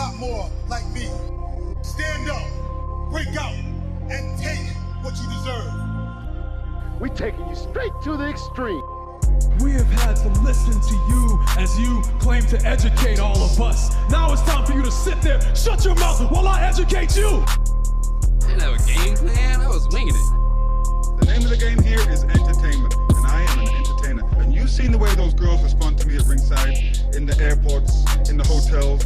lot more like me. Stand up, break out, and take what you deserve. We're taking you straight to the extreme. We have had to listen to you as you claim to educate all of us. Now it's time for you to sit there, shut your mouth while I educate you. I didn't have a game plan. I was winging it. The name of the game here is entertainment, and I am an entertainer. And you've seen the way those girls respond to me at ringside, in the airports, in the hotels.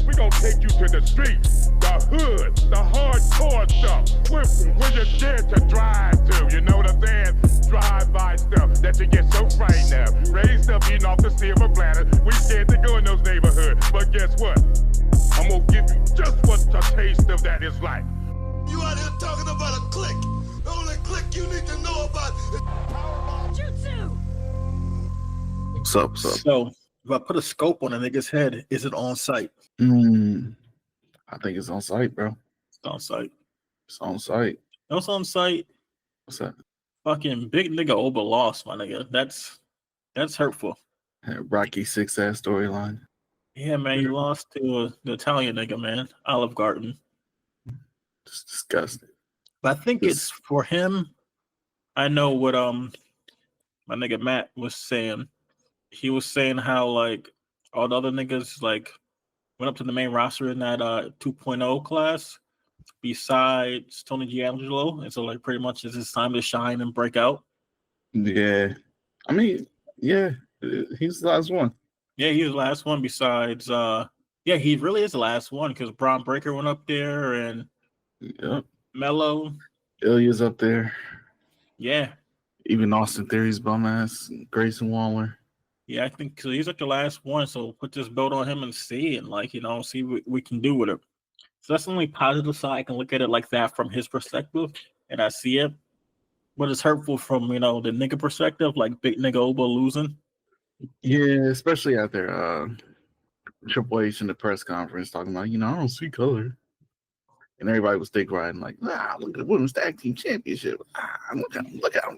We're gonna take you to the streets, the hood, the hardcore stuff. Where you're scared to drive to, you know what I'm saying? Drive-by stuff that you get so frightened of. Raised up eating off the silver platter. We scared to go in those neighborhoods. But guess what? I'm gonna give you just what a taste of that is like. You out here talking about a clique. The only clique you need to know about is Powerbomb Jutsu. What's up? So, if I put a scope on a nigga's head, is it on site? I think it's on site, bro. It's on site. It's on site. No, it's on site. What's that? Fucking big nigga Oba lost, my nigga. That's hurtful. Rocky 6 ass storyline. Yeah, man, you lost to the Italian nigga, man. Olive Garden. It's disgusting. But I think it's for him. I know what my nigga Matt was saying. He was saying how like all the other niggas like went up to the main roster in that 2.0 class besides Tony D'Angelo. And so like pretty much it's his time to shine and break out. Yeah. I mean, yeah, he's the last one. Yeah, he was the last one besides yeah, he really is the last one because Braun Breaker went up there and Mello. Ilya's up there. Yeah. Even Austin Theory's bum ass, Grayson Waller. Yeah, I think so he's like the last one. So put this belt on him and see and like, see what we can do with it. So that's the only positive side. I can look at it like that from his perspective, and I see it. But it's hurtful from, the nigga perspective, like big nigga Oba losing. Yeah, especially after Triple H in the press conference talking about, I don't see color. And everybody was dick riding like, look at the women's tag team championship. Look at him.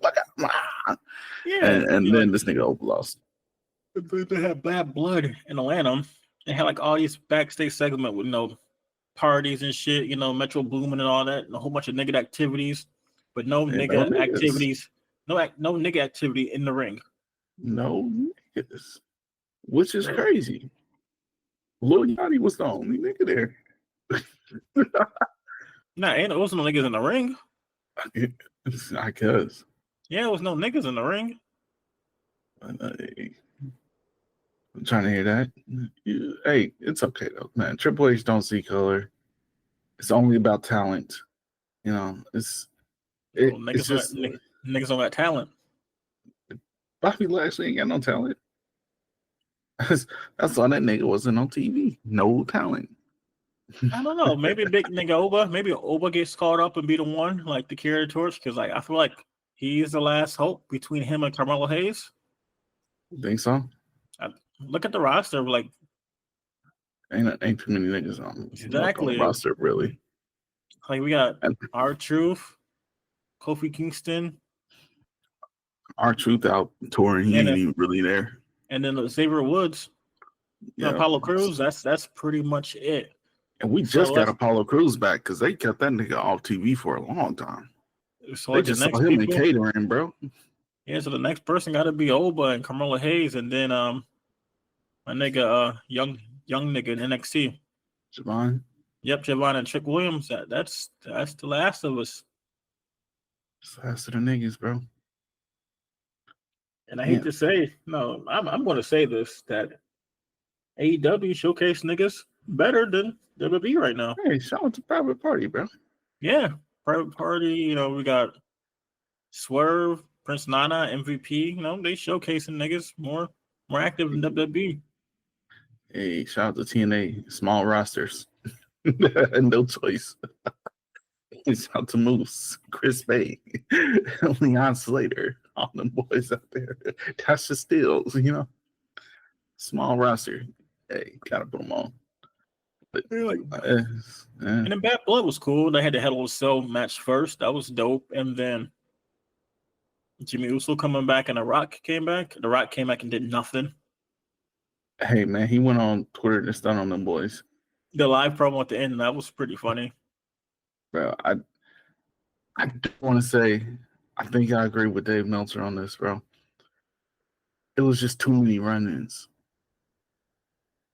Yeah. And then this nigga Oba lost. They had bad blood in Atlanta. They had like all these backstage segment with parties and shit, Metro Boomin and all that, and a whole bunch of nigga activities, but no nigga activities, no nigga activity in the ring. No niggas, which is crazy. Lil Yachty was the only nigga there. Nah, it wasn't no niggas in the ring. I guess. Yeah, it was no niggas in the ring. I'm trying to hear that. Hey, it's okay though, man. Triple H don't see color. It's only about talent. It's just niggas don't got talent. Bobby Lashley ain't got no talent. That's why that nigga wasn't on TV. No talent. I don't know. Maybe big nigga Oba. Maybe Oba gets caught up and be the one like to carry the torch because I feel like he's the last hope between him and Carmelo Hayes. You think so? Look at the roster. Like, ain't too many niggas on exactly the roster, really. Like we got R-Truth, Kofi Kingston. R-Truth out touring. He ain't even really there. And then Xavier Woods, Apollo Crews. That's pretty much it. And we just got Apollo Crews back because they kept that nigga off TV for a long time. So they just saw him in catering, bro. Yeah, so the next person got to be Oba and Carmelo Hayes, and then my nigga, young nigga in NXT, Javon. Yep, Javon and Trick Williams. That's the last of us. It's the last of the niggas, bro. And I hate to say, no, I'm going to say this that AEW showcase niggas better than WWE right now. Hey, shout out to Private Party, bro. Yeah, Private Party. We got Swerve, Prince Nana, MVP. They showcasing niggas more active than WWE. Hey, shout out to TNA, small rosters, no choice. Shout out to Moose, Chris Bay, Leon Slater, all them boys out there. Tasha Steele, small roster. Hey, gotta put them on. But, and then Bad Blood was cool. They had the Hell in a Cell match first. That was dope. And then Jimmy Uso coming back and The Rock came back. The Rock came back and did nothing. Hey man, he went on Twitter and stunned on them boys. The live promo at the end, that was pretty funny. Bro, I do want to say, I think I agree with Dave Meltzer on this, bro. It was just too many run-ins.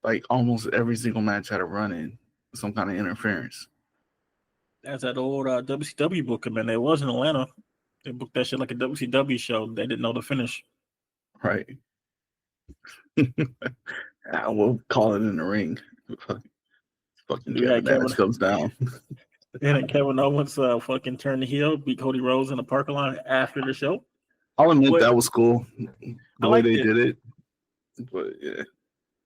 Like almost every single match had a run-in, some kind of interference. That's that old WCW booking, man. It was in Atlanta. They booked that shit like a WCW show. They didn't know the finish. Right. I will call it in the ring. Fucking Kevin Nash comes down. And then Kevin Owens fucking turned heel, beat Cody Rhodes in the parking lot after the show. I'll admit that was cool. The way they did it. But yeah.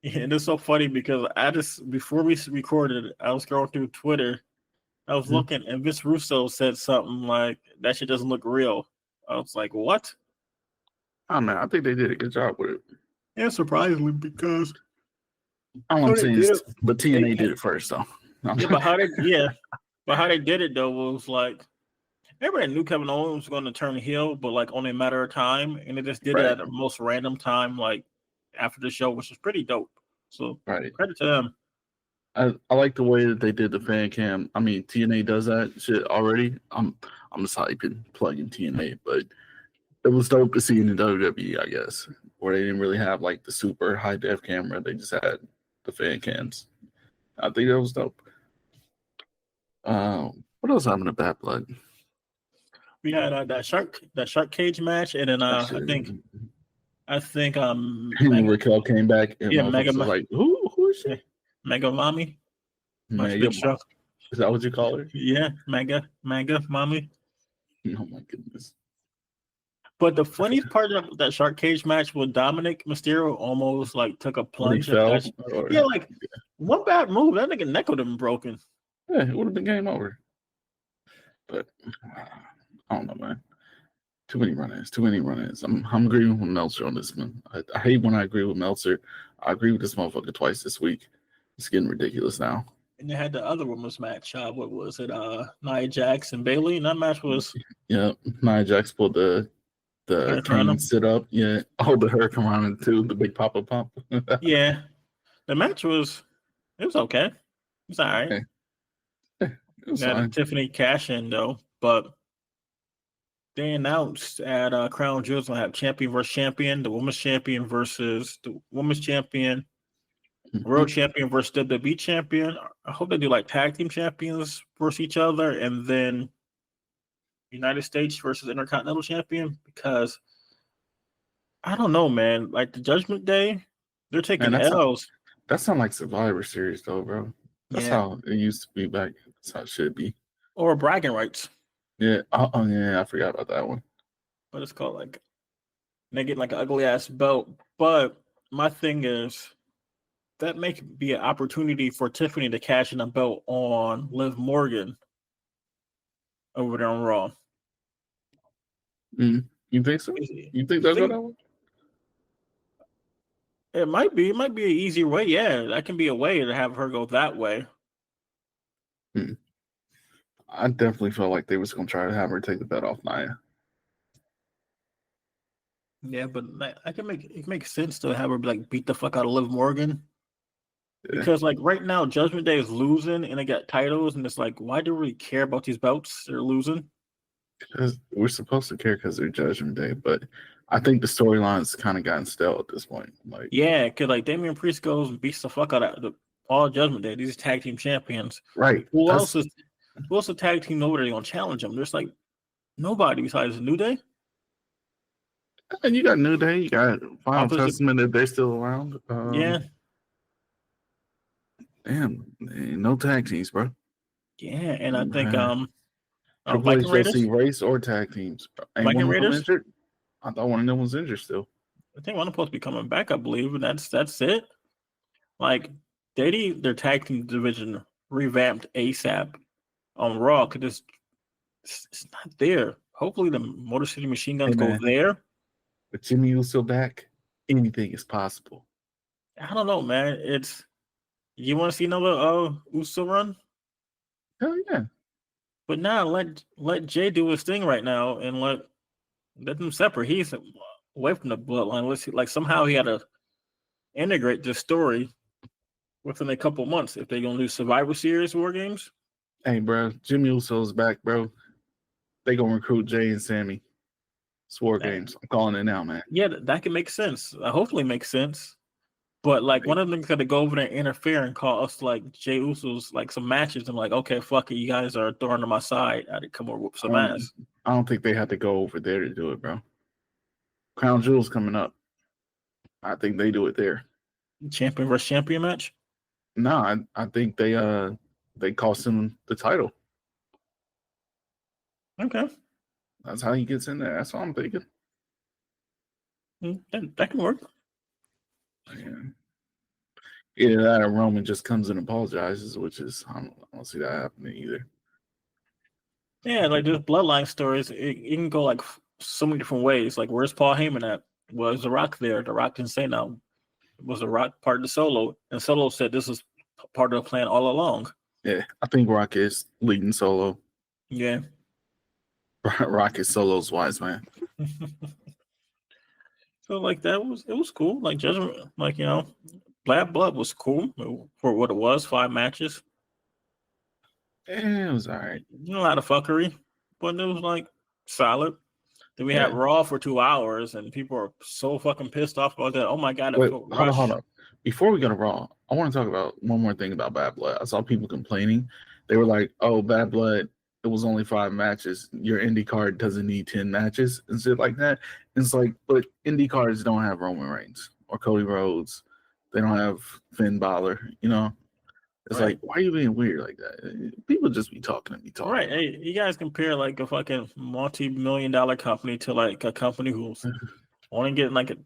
Yeah, and it's so funny because before we recorded, I was going through Twitter. I was looking, and Vince Russo said something like, that shit doesn't look real. I was like, what? Oh, man, I think they did a good job with it. Yeah, surprisingly, because I don't want to say this, but TNA did it first, though. Yeah, but how they did it, though, was like, everybody knew Kevin Owens was going to turn heel, but like only a matter of time, and they just did it at the most random time, like after the show, which was pretty dope. So credit to them. I like the way that they did the fan cam. I mean, TNA does that shit already. I'm just hyping, plugging TNA, but it was dope to see in the WWE, I guess, where they didn't really have like the super high def camera. They just had the fan cams. I think that was dope. What else happened to Bad Blood? We had that shark cage match, and then I think Raquel came back. And Mega was like, who is she? Mega Mommy. Mega Mommy. Is that what you call her? Yeah, Mega Mommy. Oh my goodness. But the funniest part of that shark cage match was Dominic Mysterio almost like took a plunge. Like one bad move, that nigga neck would have been broken. Yeah, it would have been game over. But I don't know, man. Too many run-ins. I'm agreeing with Meltzer on this one. I hate when I agree with Meltzer. I agree with this motherfucker twice this week. It's getting ridiculous now. And they had the other women's match. What was it? Nia Jax and Bayley. And that match was Nia Jax pulled the clean sit up. Yeah. Oh, the Hurricane too, the big pop pump. Yeah. The match was okay. It was all right. Okay. It was fine. Tiffany cash in though, but they announced at Crown Jewels will have champion versus champion, the women's champion versus the women's champion, world champion versus WWE champion. I hope they do like tag team champions versus each other, and then United States versus Intercontinental champion. Because I don't know, man. Like the Judgment Day, they're taking L's. That sounds like Survivor Series, though, bro. That's how it used to be back. That's how it should be. Or bragging rights. Yeah. Oh, yeah. I forgot about that one. But it's called like they get like an ugly ass belt. But my thing is that may be an opportunity for Tiffany to cash in a belt on Liv Morgan over there on Raw. You think so? You think that's what I want? It might be. It might be an easier way. Yeah, that can be a way to have her go that way. I definitely felt like they was going to try to have her take the bet off Nia. Yeah, but I can make sense to have her like beat the fuck out of Liv Morgan. Yeah. Because like right now, Judgment Day is losing and they got titles, and it's like, why do we care about these belts? They're losing. Because we're supposed to care because they're Judgment Day, but I think the storyline's kind of gotten stale at this point. Like, yeah, because like Damian Priest goes and beats the fuck out of all Judgment Day. These tag team champions, right? Who else a tag team over there gonna challenge them? There's like nobody besides New Day. And you got New Day, you got Final Testament if they're still around. Yeah. Damn, no tag teams, bro. Yeah, and I think Triple H see race or tag teams. Viking Raiders. I thought one of them was injured still. I think one of them supposed to be coming back, I believe, and that's it. Like they need their tag team division revamped ASAP on Raw because it's not there. Hopefully, the Motor City Machine Guns go there. With Jimmy Uso back, anything is possible. I don't know, man. You want to see another Uso run? Hell yeah. But now let Jay do his thing right now and let them separate. He's away from the bloodline. Let's see, like somehow he had a integrate this story within a couple months if they're gonna do Survivor Series War Games. Hey, bro, Jimmy Uso's back, bro. They gonna recruit Jay and Sammy. It's War Games. I'm calling it now, man. Yeah, that can make sense. Hopefully, makes sense. But like one of them got to go over there and interfere and call us like Jay Uso's like some matches. I'm like, okay, fuck it, you guys are throwing to my side. I had to come over with some ass. I don't think they had to go over there to do it, bro. Crown Jewel's coming up. I think they do it there. Champion versus champion match? No, I think they cost him the title. Okay. That's how he gets in there. That's what I'm thinking. That can work. Yeah. Either that or Roman just comes and apologizes, which is I don't see that happening either. Yeah, like there's bloodline stories. It can go like so many different ways. Like where's Paul Heyman at? Was The Rock there? The Rock didn't say no. Was The Rock part of the Solo? And Solo said this was part of the plan all along. Yeah, I think Rock is leading Solo. Yeah. Rock is Solo's wise man. So like it was cool. Like Judgment, like Bad Blood was cool for what it was. 5 matches. Yeah, it was all right. A lot of fuckery, but it was like solid. Then we had Raw for 2 hours, and people are so fucking pissed off about that. Oh my god! Wait, hold on. Before we go to Raw, I want to talk about one more thing about Bad Blood. I saw people complaining. They were like, "Oh, Bad Blood. It was only 5 matches. Your indie card doesn't need 10 matches and shit like that." And it's like, but indie cards don't have Roman Reigns or Cody Rhodes. They don't have Finn Balor. It's like, why are you being weird like that? People just be talking and be talking. Right. Hey, you guys compare like a fucking multi-million-dollar company to like a company who's only getting like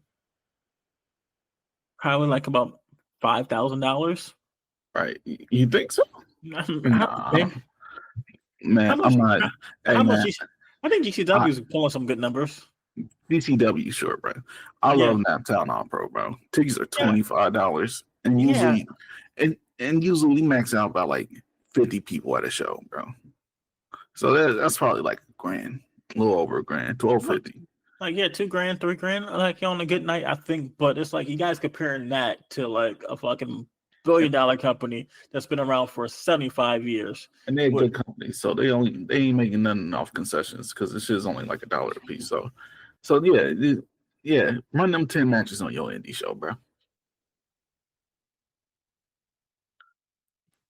probably like about $5,000. Right. You think so? Nah. Man, I'm not. Hey, man. I think GCW is pulling some good numbers. DCW, sure, bro. I love Naptown All Pro, bro. Tickets are $25, and usually, and usually we max out by like 50 people at a show, bro. So that's probably like $1,000, a little over $1,000, $1,250. Like $2,000, $3,000, like on a good night, I think. But it's like you guys comparing that to like a fucking billion-dollar company that's been around for 75 years, and they're a good company, so they ain't making nothing off concessions because this shit is only like $1 a piece. So run them 10 matches on your indie show, bro.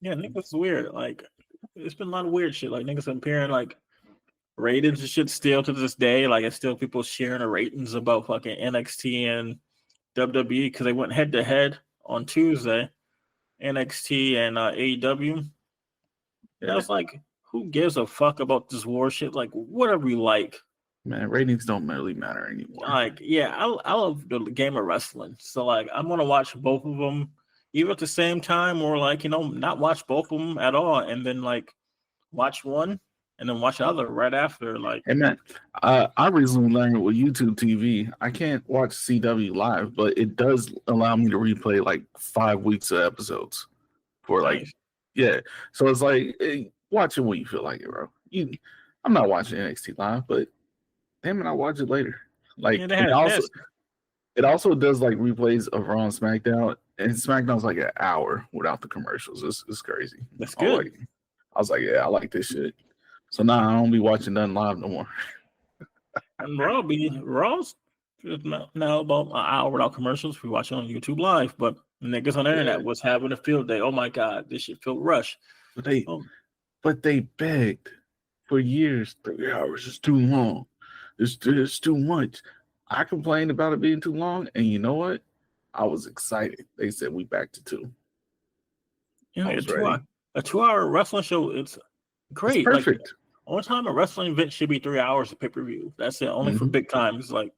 Yeah, niggas weird. Like it's been a lot of weird shit. Like niggas comparing like ratings and shit still to this day. Like it's still people sharing the ratings about fucking NXT and WWE because they went head to head on Tuesday. NXT and AEW. Yeah. It's like, who gives a fuck about this war shit? Like, whatever you like. Man, ratings don't really matter anymore. Like, yeah, I love the game of wrestling. So, like, I'm going to watch both of them either at the same time or, like, not watch both of them at all and then, like, watch one and then watch the other right after. Like, hey, man, I recently learned with YouTube TV, I can't watch CW live, but it does allow me to replay, like, 5 weeks of episodes for, like, So it's like, watch it when you feel like it, bro. I'm not watching NXT live, but damn it, I'll watch it later. Like, it also does like replays of Raw and SmackDown, and SmackDown's like an hour without the commercials. It's crazy. That's good. I was like, yeah, I like this shit. So now I don't be watching nothing live no more. And Raw's now about an hour without commercials. We watch it on YouTube Live, but niggas on the internet was having a field day. Oh my god, this shit felt rushed. But they begged for years. 3 hours is too long. It's too much. I complained about it being too long, and you know what? I was excited. They said we back to 2. A 2-hour wrestling show. It's great. It's perfect. Like, only time a wrestling event should be 3 hours of pay-per-view. That's it. Only for big times. Like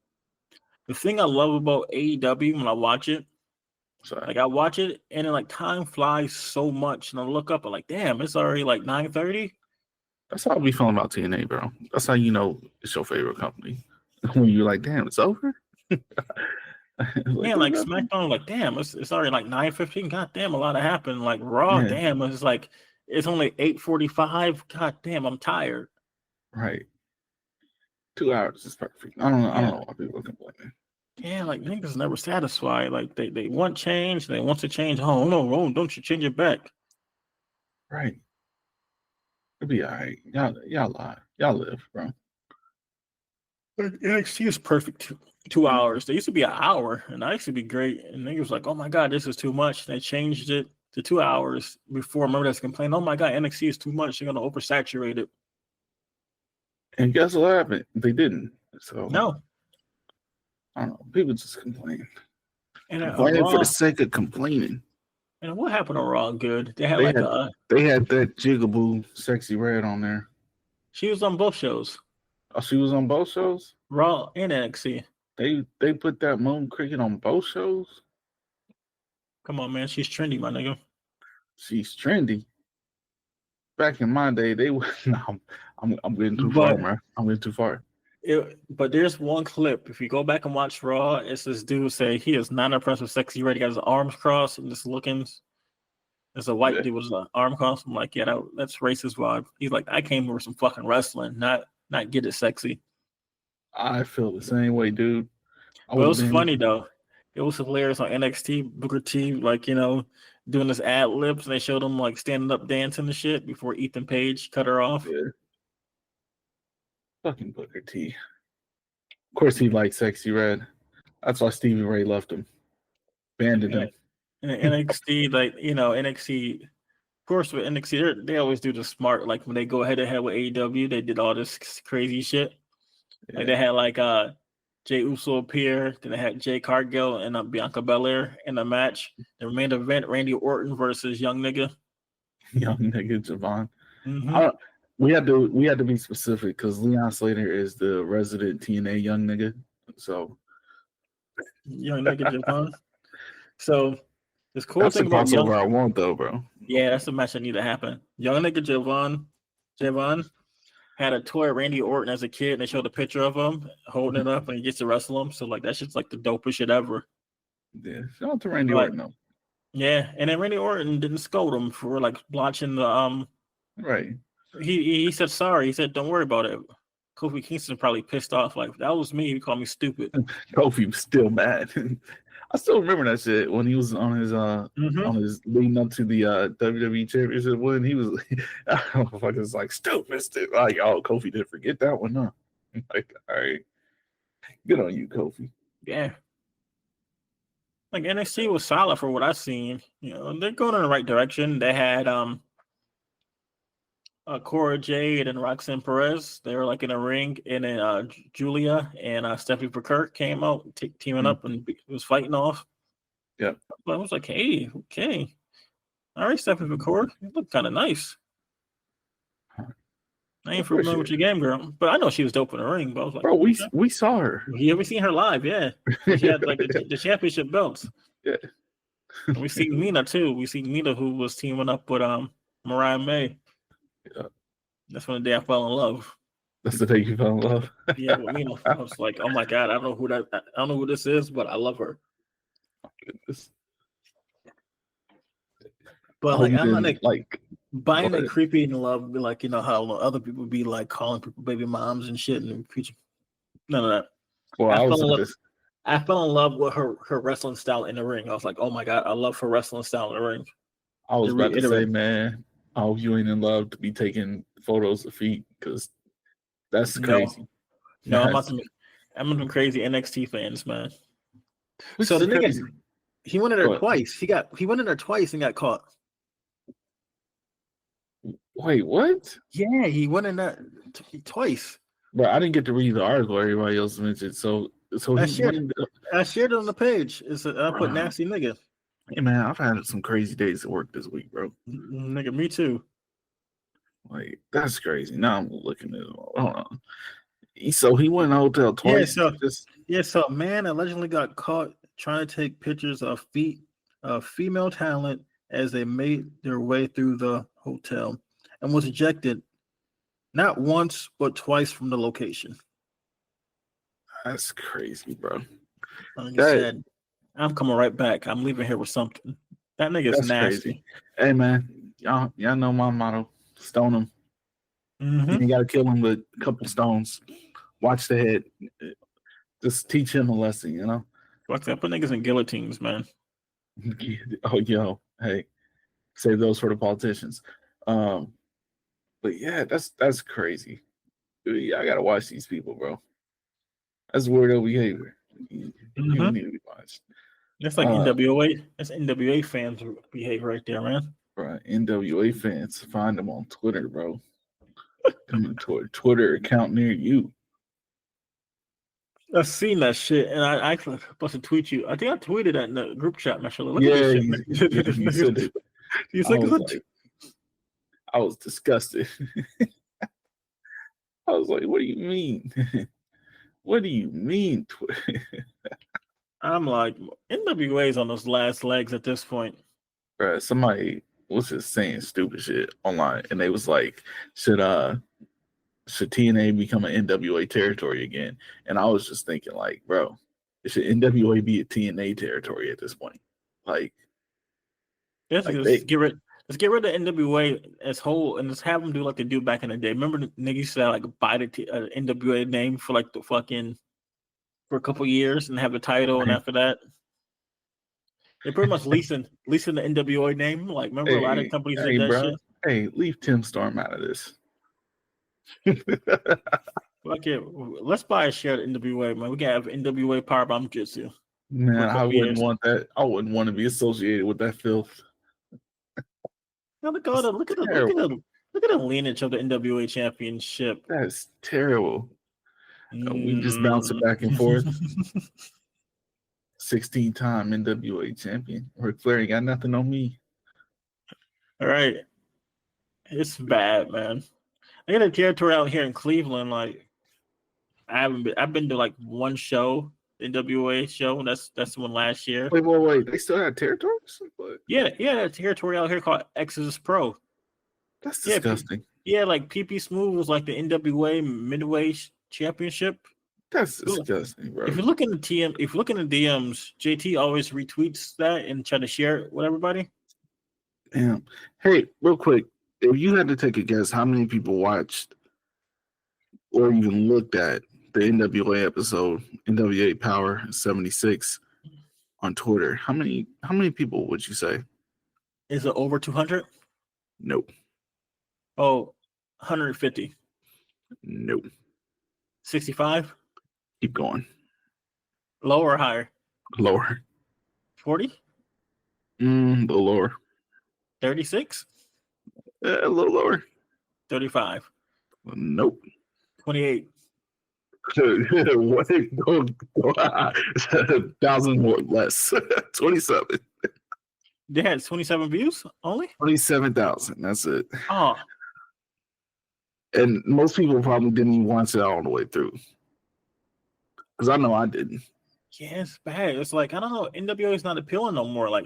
the thing I love about AEW when I watch it, like I watch it and then like time flies so much, and I look up and like, damn, it's already like 9:30. That's how I be feeling about TNA, bro. That's how you know it's your favorite company. When you're like, damn, it's over. Like SmackDown, like damn, it's already like 9:15. God damn, a lot happened. Like Raw, damn, it's like it's only 8:45. God damn, I'm tired. Right. 2 hours is perfect. I don't know why people are complaining. Yeah, like niggas never satisfied. Like they want change, they want to change. Oh no, don't you change it back. Right. It'll be all right. Y'all lie. Y'all live, bro. NXT is perfect. 2 hours. They used to be an hour, and that used to be great. And niggas was like, oh my god, this is too much. They changed it to 2 hours before. Remember that's complaining, oh my god, NXT is too much. They're gonna oversaturate it. And guess what happened? They didn't. So No. I don't know. People just complain. And Complaining Raw, for the sake of complaining. and what happened on Raw? Good. They had They had that Jigaboo Sexy Red on there. she was on both shows, Oh, she was on both shows? Raw and NXT. They put that Moon Cricket on both shows? Come on, man, she's trendy, my nigga. She's trendy. Back in my day, they were no, I'm getting too far, man. I'm getting too far. But there's one clip. If you go back and watch Raw, it's this dude say he is not impressed with Sexy Red. He got his arms crossed and just looking. There's a white dude with his arm crossed. I'm like, yeah, that's racist vibe. He's like, I came here for some fucking wrestling, not get it sexy. I feel the same way, dude. But it was funny though. It was hilarious on NXT. Booker T, like, doing this ad libs, and they showed him like standing up dancing and shit before Ethan Page cut her off. Yeah. Fucking Booker T. Of course, he likes Sexy Red. That's why Stevie Ray left him, banded him. And NXT, like NXT, of course, with NXT, they always do the smart. Like when they go head to head with AEW, they did all this crazy shit. Yeah. Like they had like Jey Uso appear, then they had Jay Cargill and Bianca Belair in a match. The main event, Randy Orton versus Young Nigga. Young Nigga Javon. Mm-hmm. We had to be specific because Leon Slater is the resident TNA Young Nigga. So Young Nigga Javon. So this cool that's thing about Young, I want though, bro. Yeah, that's the match that need to happen. Young Nigga Javon had a toy of Randy Orton as a kid, and they showed a picture of him holding it up, and he gets to wrestle him. So like that shit's like the dopest shit ever. Yeah, shout out to Randy Orton though. Yeah, and then Randy Orton didn't scold him for like blotching the Right. He said sorry. He said don't worry about it. Kofi Kingston probably pissed off. Like that was me. He called me stupid. Kofi was still mad. I still remember that shit when he was on his on his leading up to the WWE Championship win. He was it's like stupid. Like, oh, Kofi didn't forget that one, huh? Like, all right, good on you, Kofi. Yeah. Like NXT was solid for what I've seen. They're going in the right direction. They had Cora Jade and Roxanne Perez. They were like in a ring, and then Julia and Stephanie Kirk came out teaming up and was fighting off. Yeah, I was like, hey, okay, all right, Stephanie Kirk, you look kind of nice. I ain't familiar with your game, girl, but I know she was dope in the ring. But I was like, bro, we saw her. You ever seen her live? Yeah, she had like the championship belts. Yeah, and we see Mina too. We see Mina who was teaming up with Mariah May. Yeah. That's when the day I fell in love. That's the day you fell in love. Yeah, with Mina. I was like, oh my god, I don't know who this is, but I love her. Oh, goodness. But like, I'm not like buying a creepy in love, like how other people be like calling people baby moms and shit and preaching. None of that. Well, I fell in love with her wrestling style in the ring. I was like, oh my god, I love her wrestling style in the ring. I was about to say, man, I hope you ain't in love to be taking photos of feet because that's crazy. No, I'm one of crazy NXT fans, man. So the crazy. nigga, he went in there twice. He went in there twice and got caught. Wait, what? Yeah, he went in there twice. But I didn't get to read the article everybody else mentioned. So I shared it on the page. I put nasty nigga. Hey man, I've had some crazy days at work this week, bro. Nigga, me too. Like, that's crazy. Now I'm looking at it. Hold on. So he went in a hotel twice. So a man allegedly got caught trying to take pictures of feet of female talent as they made their way through the hotel and was ejected not once but twice from the location. That's crazy, bro. Like I said, I'm coming right back. I'm leaving here with something. That nigga's nasty. Crazy. Hey man, y'all know my motto: stone him. Mm-hmm. You gotta kill him with a couple stones. Watch the head. Just teach him a lesson, Fuck that. Put niggas in guillotines, man. Oh, yo, hey, save those for the politicians. But yeah, that's crazy. Yeah, I gotta watch these people, bro. That's weirdo behavior. You need to be watched. That's like NWA. That's NWA fans behavior right there, man. Right, NWA fans, find them on Twitter, bro. Coming to a Twitter account near you. I've seen that shit, and I actually supposed to tweet you. I think I tweeted that in the group chat. Look Yeah, at this you said it. shit. I was disgusted. I was like, what do you mean? What do you mean, Twitter? I'm like, NWA's on those last legs at this point. Bruh, somebody was just saying stupid shit online, and they was like, should TNA become an NWA territory again? And I was just thinking, like, bro, should NWA be a TNA territory at this point? Like, let's get rid of NWA as whole, and let's have them do like they do back in the day. Remember the niggas used to like buy the NWA name for like for a couple years and have the title, and after that, they're pretty much leasing the NWA name. Like, remember a lot of companies did that shit. Hey, leave Tim Storm out of this. Fuck it. Let's buy a share of NWA, man. We can have NWA Powerbomb Jutsu. Man, I wouldn't want that. I wouldn't want to be associated with that filth. Now look at the lineage of the NWA championship. That's terrible. We just bounce it back and forth. 16-time NWA champion. Ric Flair ain't got nothing on me. All right. It's bad, man. I got a territory out here in Cleveland. Like, I've been to like one show, NWA show. That's the one last year. Wait. They still have territories? What? Yeah, a territory out here called Exodus Pro. That's disgusting. Yeah, like PP Smooth was like the NWA Midway Championship. That's disgusting, bro. If you look in the DMs, JT always retweets that and try to share it with everybody. Damn. Hey, real quick, if you had to take a guess, how many people watched or even looked at the NWA episode, NWA Power 76 on Twitter? How many people would you say? Is it over 200? Nope. Oh, 150. Nope. 65? Keep going. Lower or higher? Lower. 40? A little lower. 36? A little lower. 35? Nope. 28? What? 1,000 more less. 27. They had 27 views only? 27,000. That's it. Oh. And most people probably didn't even watch it all the way through. Because I know I didn't. Yeah, it's bad. It's like, I don't know, NWA is not appealing no more. Like,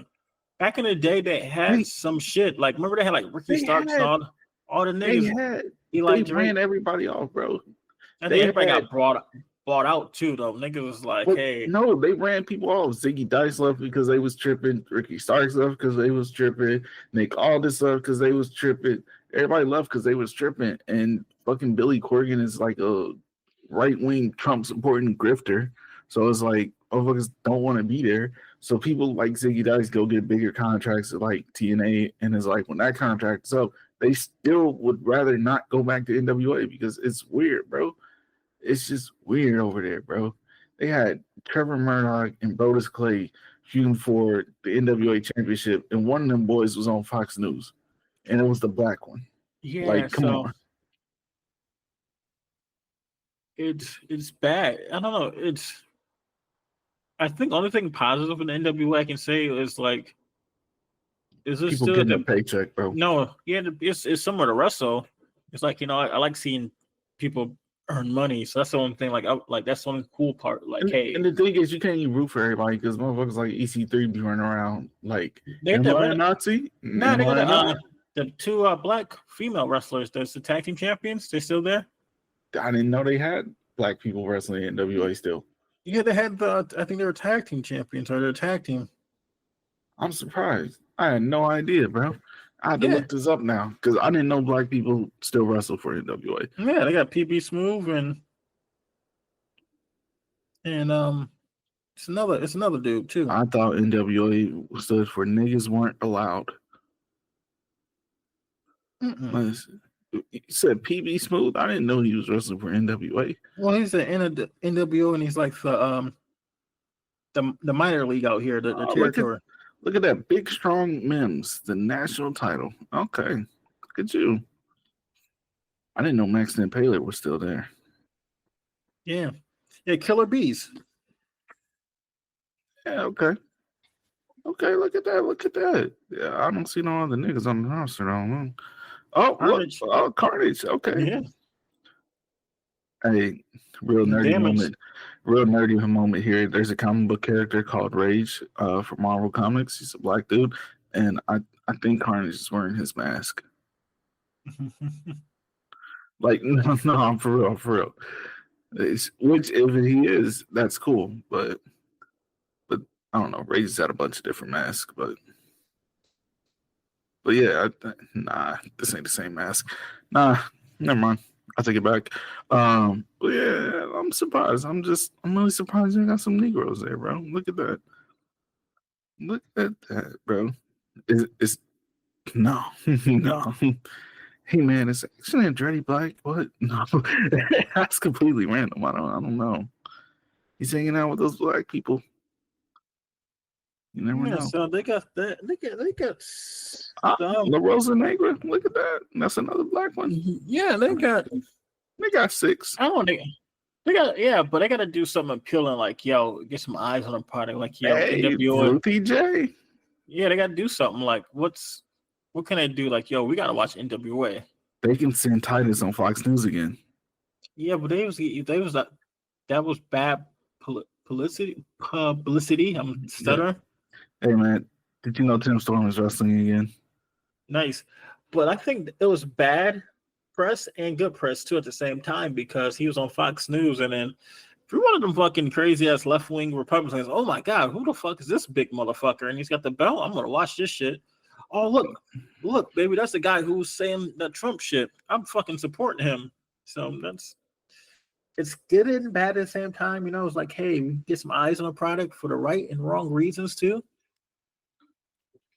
back in the day, they had some shit. Like, remember they had like Ricky Starks and all the niggas. They ran everybody off, bro. I think everybody got bought out too, though. Niggas was like, hey. No, they ran people off. Ziggy Dice left because they was tripping. Ricky Starks left because they was tripping. Nick Aldis left because they was tripping. Everybody left because they was tripping. And fucking Billy Corgan is like a right-wing Trump supporting grifter. So it's like, motherfuckers don't want to be there. So people like Ziggy Dice go get bigger contracts at like TNA. And it's like, when that contract is up, they still would rather not go back to NWA because it's weird, bro. It's just weird over there, bro. They had Trevor Murdoch and Brodus Clay feuding for the NWA championship, and one of them boys was on Fox News, and it was the black one. Yeah, like, come on. It's bad. I don't know. I think the only thing positive in the NWA I can say is like, is this people still getting a paycheck, bro? No, yeah, it's somewhere to wrestle. It's like, I like seeing people earn money, so that's the only thing. Like, that's the only cool part. Like, hey, and the thing is, you can't even root for everybody because motherfuckers like EC3 be running around like, am I a Nazi? No, they got the two black female wrestlers. There's the tag team champions. They're still there. I didn't know they had black people wrestling in NWA still. Yeah, they had I think they were tag team champions or their tag team. I'm surprised. I had no idea, bro. I had to look this up now because I didn't know black people still wrestle for NWA. Yeah, they got PB Smooth and It's another dude too. I thought NWA stood for niggas weren't allowed. You said PB Smooth? I didn't know he was wrestling for NWA. Well, he's the NWO, and he's like the minor league out here, the territory. Look at that big strong Mims, the national title. Okay, look at you. I didn't know Maxton and Paler was still there. Yeah, Killer Bees. Yeah, okay. Okay, look at that. Yeah, I don't see no other niggas on the roster. I don't know. Oh, Carnage. Look. Oh, Carnage. Okay. Yeah. Hey, real nerdy moment here. There's a comic book character called Rage from Marvel Comics. He's a black dude, and I think Carnage is wearing his mask. Like, no, I'm for real. Which, if he is, that's cool, but I don't know. Rage has had a bunch of different masks, but yeah, nah, this ain't the same mask. Nah, never mind. I take it back. But yeah, I'm surprised. I'm really surprised you got some Negroes there, bro. Look at that. Look at that, bro. It's no. Hey man, it's actually Andretti Black. What? No, that's completely random. I don't know. He's hanging out with those black people. You never know. So they got that. They got La Rosa Negra. Look at that. That's another black one. Yeah, they got 6. I don't know. They got but they got to do something appealing. Like get some eyes on the product. Like Ruthie J. Yeah, they got to do something. Like what can they do? Like we got to watch NWA. They can send Titus on Fox News again. Yeah, but that was bad publicity. I'm stuttering. Hey man, did you know Tim Storm is wrestling again? Nice, but I think it was bad press and good press too at the same time because he was on Fox News, and then if you're one of them fucking crazy ass left wing Republicans, oh my god, who the fuck is this big motherfucker? And he's got the belt. I'm gonna watch this shit. Oh look, baby, that's the guy who's saying that Trump shit. I'm fucking supporting him. So it's good and bad at the same time. It's like, hey, we get some eyes on a product for the right and wrong reasons too.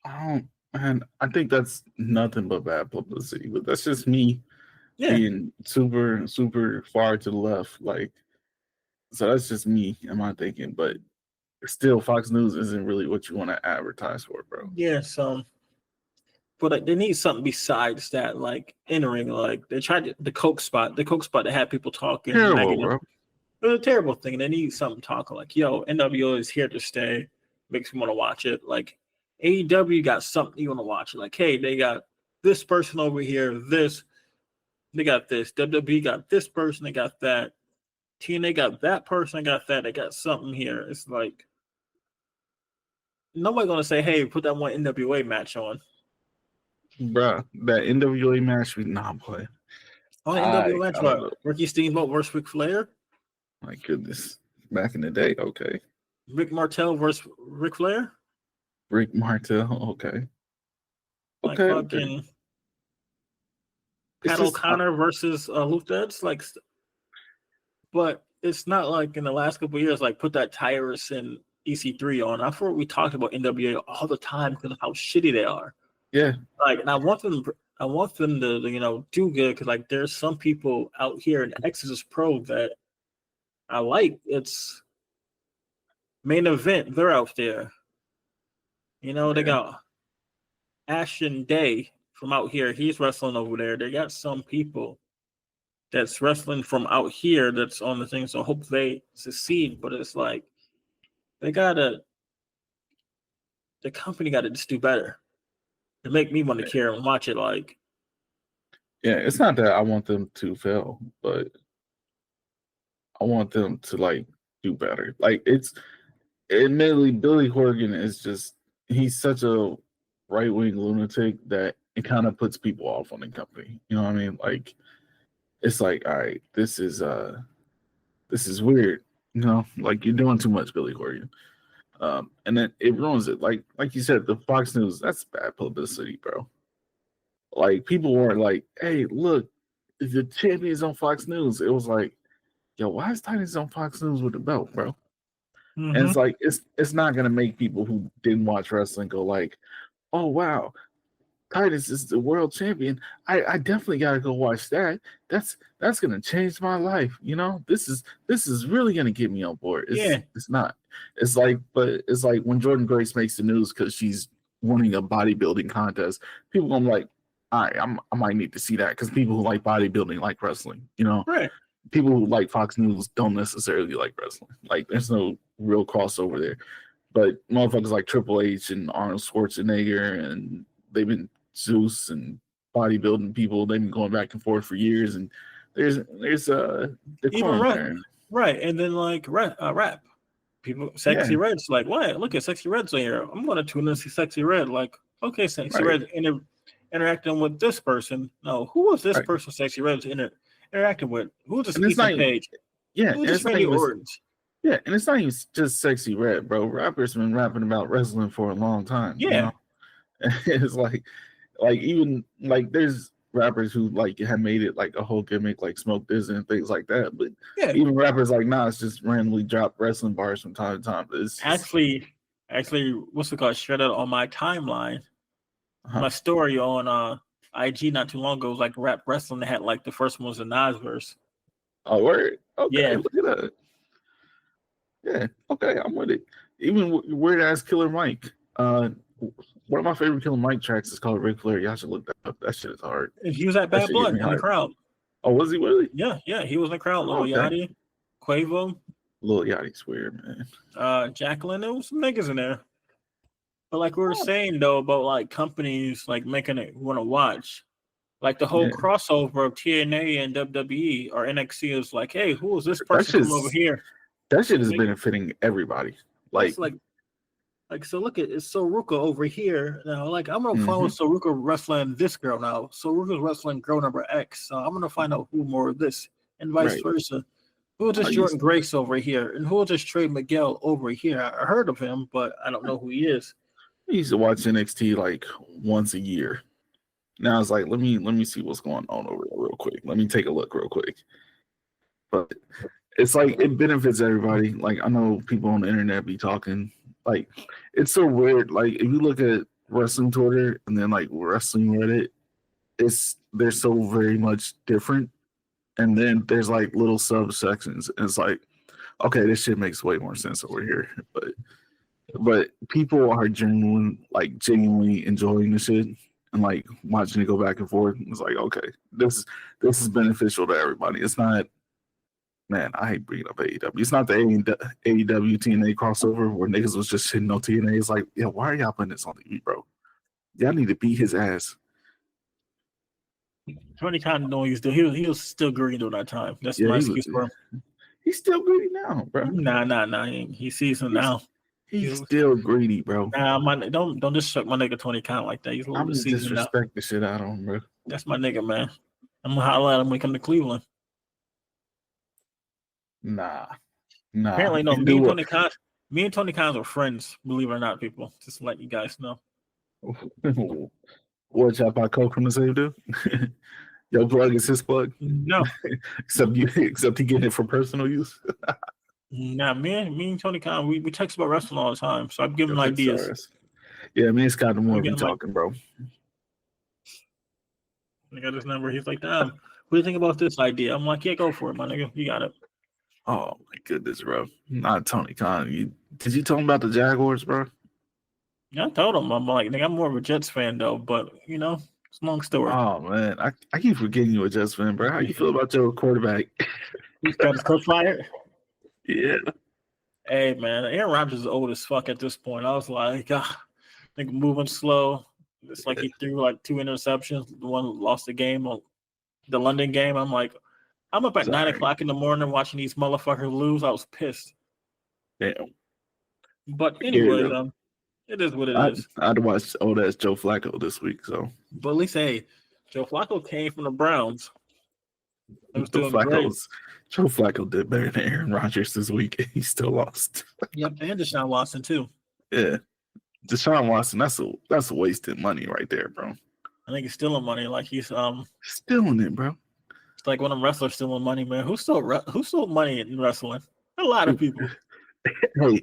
Oh man, I think that's nothing but bad publicity. But that's just me being super, super far to the left. Like, so that's just me and my thinking. But still, Fox News isn't really what you want to advertise for, bro. Yeah, so but they need something besides that, like entering. Like they tried the Coke spot that had people talking. Terrible, bro. It was a terrible thing. They need something talking like, NWO is here to stay. Makes me want to watch it. Like AEW got something you want to watch. Like, hey, they got this person over here. They got this. WWE got this person. They got that. TNA got that person. They got that. They got something here. It's like nobody gonna say, hey, put that one NWA match on. Bruh, that NWA match we not play. Oh, NWA match what? Ricky Steamboat versus Ric Flair? My goodness. Back in the day, okay. Rick Martel versus Ric Flair? Rick Martel, okay. Like fucking Pat O'Connor versus Luther. Like, but it's not like in the last couple of years, like put that Tyrus and EC3 on. I thought we talked about NWA all the time because of how shitty they are. Yeah. Like, and I want them to, do good because like there's some people out here in Exodus Pro that I like. It's main event. They're out there. They got Ashton Day from out here. He's wrestling over there. They got some people that's wrestling from out here that's on the thing. So I hope they succeed. But it's like the company got to just do better to make me want to care and watch it. Like, yeah, it's not that I want them to fail, but I want them to like do better. Like, it's admittedly Billy Corgan is just he's such a right-wing lunatic that it kind of puts people off on the company. You know what I mean? Like, it's like, all right, this is weird. Like you're doing too much, Billy Corgan. And then it ruins it. Like you said, the Fox News, that's bad publicity, bro. Like people weren't like, hey, look, the champion's on Fox News. It was like, yo, why is Titus on Fox News with the belt, bro? And it's like it's not gonna make people who didn't watch wrestling go like, oh wow, Titus is the world champion. I definitely gotta go watch that. That's gonna change my life. You know, this is really gonna get me on board. It's not. It's like, but it's like when Jordan Grace makes the news because she's winning a bodybuilding contest. People gonna be like, all right, I might need to see that because people who like bodybuilding like wrestling. You know, Right. People who like Fox News don't necessarily like wrestling. Like, there's no real crossover there. But motherfuckers like Triple H and Arnold Schwarzenegger, and they've been Zeus and bodybuilding people. They've been going back and forth for years, and there's a Even decline there. right, and then like rap. People, Sexy Red's like, what? Look at Sexy Red's here. I'm going to tune in to see Sexy Red. Like, okay, Sexy Red interacting with this person. No, who was this person Sexy Red's interacting with? Who was this Ethan Page? Yeah, who was this Randy Orton? Yeah, and it's not even just Sexy Red, bro. Rappers been rapping about wrestling for a long time. Yeah. You know? It's like even like there's rappers who like have made it like a whole gimmick, like Smoke Dizzy and things like that. But even rappers like Nas just randomly drop wrestling bars from time to time. It's actually, what's it called? Shared out on my timeline. My story on IG not too long ago was like rap wrestling. They had like the first one was a Nas verse. Oh, word. Okay, yeah. Look at that. Yeah, okay, I'm with it. Even weird ass Killer Mike. One of my favorite Killer Mike tracks is called Ric Flair. Y'all should look that up. That shit is hard. He was at Bad Blood in the crowd. Oh, was he really? Yeah, he was in the crowd. Lil Yachty, Quavo. Lil Yachty's weird, man. Jacqueline, there was some niggas in there. But like we were saying though about like companies like making it want to watch, like the whole crossover of TNA and WWE or NXT is like, hey, who is this person from over here? That shit is benefiting everybody. Like so look at it's Soruka over here now. Like I'm gonna follow Soruka wrestling this girl now. Soruka's wrestling girl number X. So I'm gonna find out who more of this and vice versa. Who is this Jordan Grace over here? And who is this Trey Miguel over here? I heard of him, but I don't know who he is. I used to watch NXT like once a year. Now it's like let me see what's going on over there real quick. Let me take a look real quick. But it's like it benefits everybody. Like I know people on the internet be talking. Like it's so weird. Like if you look at wrestling Twitter and then like wrestling Reddit, they're so very much different. And then there's like little subsections. And it's like, okay, this shit makes way more sense over here. But people are genuinely enjoying the shit and like watching it go back and forth. It's like, okay, this is beneficial to everybody. It's not. Man, I hate bringing up AEW. It's not the AEW TNA crossover where niggas was just shitting on TNA. It's like, yeah, why are y'all putting this on TV, bro? Y'all need to beat his ass. Tony Khan know he's still he was still greedy during that time. That's my excuse for him. He's still greedy now, bro. Nah. He sees him now. He's still greedy, bro. Nah, don't disrespect my nigga Tony Khan like that. He's a little bit seasoned now. Disrespect the shit out of him, bro. That's my nigga, man. I'm gonna holler at him when he come to Cleveland. Nah. Apparently, no. Me and Tony Khan are friends. Believe it or not, people. Just to let you guys know. What y'all buy coke from the same dude? Your plug is his plug. No. except he getting it for personal use. Nah, me and Tony Khan, we text about wrestling all the time. So I'm giving him ideas. Yeah, me and Scott the more we talking, bro. I got his number. He's like, damn, what do you think about this idea? I'm like, yeah, go for it, my nigga. You got it. Oh my goodness, bro. Not Tony Khan. Did you tell him about the Jaguars, bro? Yeah, I told him. I'm like, nigga, I'm more of a Jets fan though, but you know, it's a long story. Oh man, I keep forgetting you a Jets fan, bro. How you feel about your quarterback? He's got his coach fired. Yeah. Hey man, Aaron Rodgers is old as fuck at this point. I was like, nigga moving slow. It's like he threw like 2 interceptions. The one lost the game on the London game. I'm like, I'm up at 9 o'clock in the morning watching these motherfuckers lose. I was pissed. Damn. But anyway, it is what it is. I'd watch old ass Joe Flacco this week, so. But at least, hey, Joe Flacco came from the Browns. Joe Flacco did better than Aaron Rodgers this week. He still lost. Yep, and Deshaun Watson too. Yeah, Deshaun Watson. That's wasted money right there, bro. I think he's stealing money. Like he's stealing it, bro. It's like when them wrestlers stealing money, man. Who stole money in wrestling? A lot of people. Hey,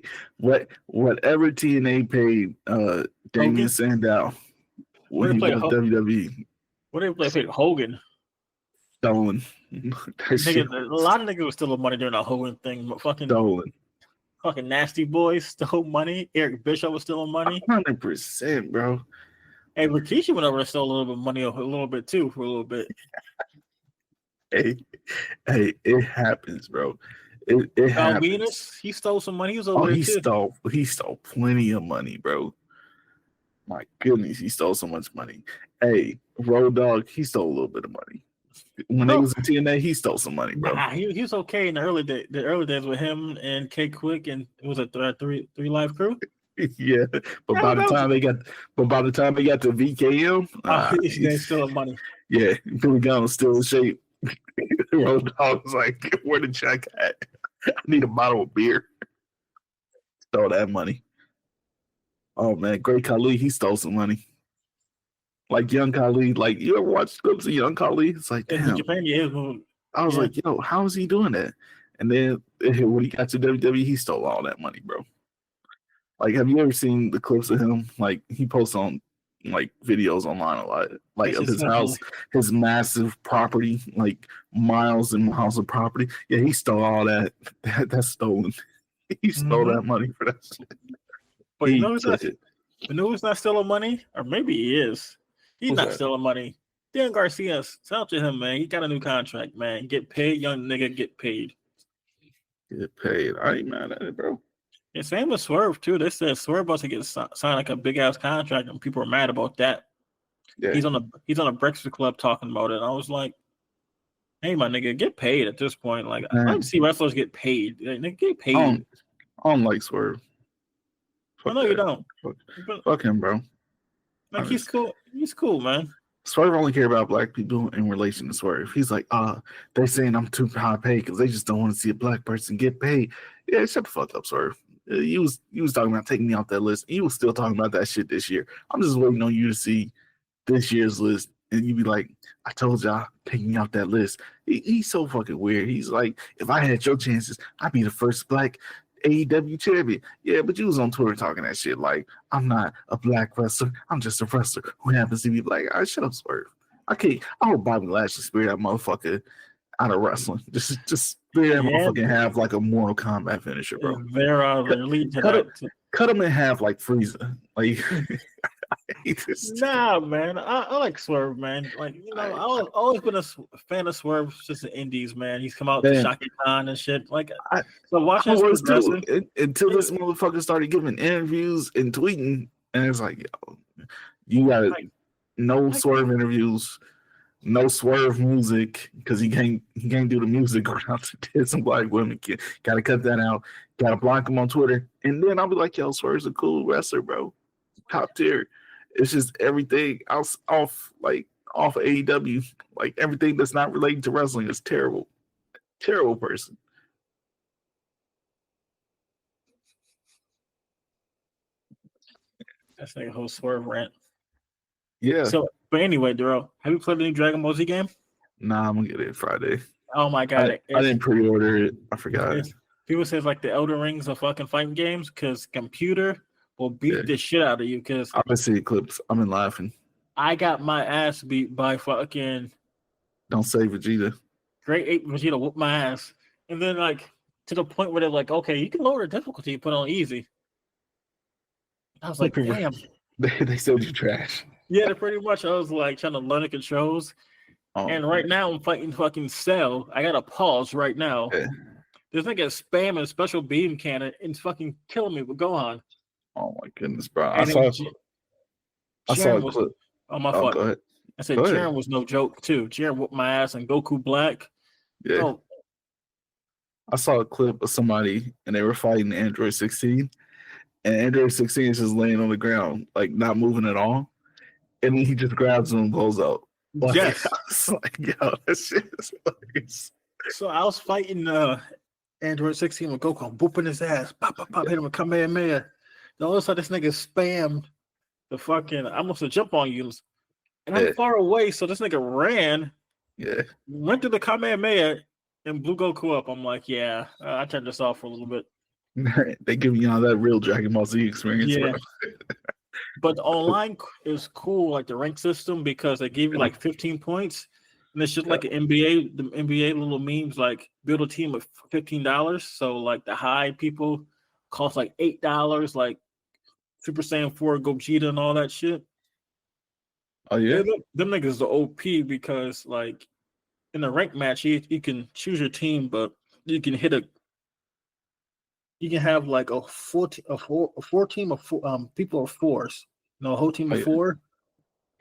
whatever TNA paid Damien Sandow when he went WWE, What did they play? Hogan. stolen. Nigga, a lot of niggas was stealing money during that Hogan thing. But Stolen. Fucking Nasty Boys stole money. Eric Bishop was stealing money. 100%, bro. Hey, Rikishi went over and stole a little bit of money, a little bit too, for a little bit. Hey, it happens, bro. It happens. Venus, he stole some money. He was over there too. He stole plenty of money, bro. My goodness, he stole so much money. Hey, Road Dogg, he stole a little bit of money. When they was in TNA, he stole some money, bro. Nah, he was okay in the early days with him and K Quick and it was a three live crew. Yeah, but by the time they got to VKM, he's still money. Yeah, Billy Gunn was still in shape. Road Dogg was like, "Where the check at? I need a bottle of beer." Stole that money. Oh man, Great Khali, he stole some money. Like Young Khali, like you ever watch clips of Young Khali? It's like, damn. I was like, yo, how is he doing that? And then when he got to WWE, he stole all that money, bro. Like, have you ever seen the clips of him? Like, he posts on like videos online a lot, like of his house, his massive property, like miles and miles of property. Yeah, he stole all that. That's stolen. He stole that money for that shit. But you know who's not stealing money? Or maybe he is. He's not stealing money. Dan Garcia, shout out to him, man. He got a new contract, man. Get paid, young nigga, get paid. Get paid. I ain't mad at it, bro. And same with Swerve, too. They said Swerve about to get signed like a big-ass contract, and people are mad about that. Yeah. He's on a Breakfast Club talking about it. And I was like, hey, my nigga, get paid at this point. Like, I like to see wrestlers get paid. Like, get paid. I don't like Swerve. I know you don't. Fuck him, bro. Like, he's cool. He's cool, man. Swerve only care about black people in relation to Swerve. He's like, they're saying I'm too high paid because they just don't want to see a black person get paid. Yeah, shut the fuck up, Swerve. You was talking about taking me off that list. You was still talking about that shit this year. I'm just waiting on you to see this year's list, and you be like, I told y'all, taking me off that list. He's so fucking weird. He's like, if I had your chances, I'd be the first black AEW champion. Yeah, but you was on Twitter talking that shit like, I'm not a black wrestler. I'm just a wrestler who happens to be black. All right, shut up, Swerve. I hope Bobby Lashley spirit that motherfucker out of wrestling. Just spirit that motherfucker have like a Mortal Kombat finisher, bro. Cut him in half like Frieza. Like, nah, man. I like Swerve, man. Like, you know, I've always been a fan of Swerve since the Indies, man. He's come out to Shaka Khan and shit. Like, so watching until this motherfucker started giving interviews and tweeting, and it's like, yo, you got no Swerve interviews, no Swerve music, because he can't do the music around to did some black women. Gotta cut that out. Gotta block him on Twitter, and then I'll be like, yo, Swerve's a cool wrestler, bro. Top tier. It's just everything off AEW, like everything that's not related to wrestling is terrible. Terrible person. That's like a whole Swerve rant. Yeah. So, but anyway, Darrell, have you played the new Dragon Ball Z game? Nah, I'm gonna get it Friday. Oh my god! I didn't pre-order it. I forgot. People say it's like the Elden Rings of fucking fighting games because computer will beat the shit out of you. Because I've been seeing clips. I've been laughing. I got my ass beat by fucking. Don't say Vegeta. Great Ape Vegeta whooped my ass, and then like to the point where they're like, okay, you can lower the difficulty, put on easy. I was like, damn. They said you trash. Yeah, pretty much. I was like trying to learn the controls. Oh, and right now I'm fighting fucking Cell. I gotta pause right now. Yeah. This nigga spam and special beam cannon and it's fucking killing me with Gohan. Oh my goodness, bro. I saw a clip. Oh my fault. Go ahead. I said Jiren was no joke too. Jiren whooped my ass and Goku Black. Yeah. Oh. I saw a clip of somebody and they were fighting Android 16. And Android 16 is just laying on the ground, like not moving at all. And he just grabs him and goes out. Like, yes. I was like, yo, that shit is hilarious. So I was fighting Android 16 with Goku. I'm whooping his ass. Pop, pop, pop, hit him with Kamehameha. Then all of a sudden, this nigga spammed the fucking, I almost a jump on you. And I'm far away, so this nigga ran. Yeah. Went to the Kamehameha and blew Goku up. I'm like, yeah, I turned this off for a little bit. They give you all that real Dragon Ball Z experience, Yeah. bro. But the online is cool, like the rank system, because they give you like 15 points, and it's just like an NBA. The NBA little memes like build a team of $15. So like the high people cost like $8, like Super Saiyan 4 Gogeta and all that shit. Oh yeah. Them niggas are OP because like in a rank match, you can choose your team, but you can you can have like a four team of people of fours, a whole team of four,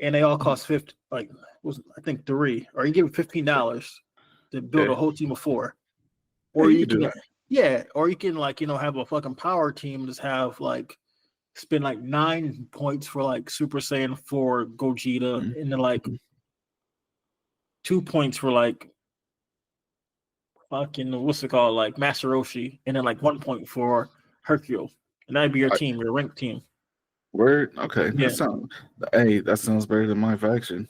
and they all cost 50. Like I think 3, or you give it $15 to build a whole team of 4, or you can or you can like have a fucking power team, just have like spend like 9 points for like Super Saiyan 4 Gogeta, and then like 2 points for like fucking what's it called, like Master Roshi, and then like 1 point for Hercule, and that'd be your team, your ranked team. Word. Okay. Yeah. That sounds better than my faction.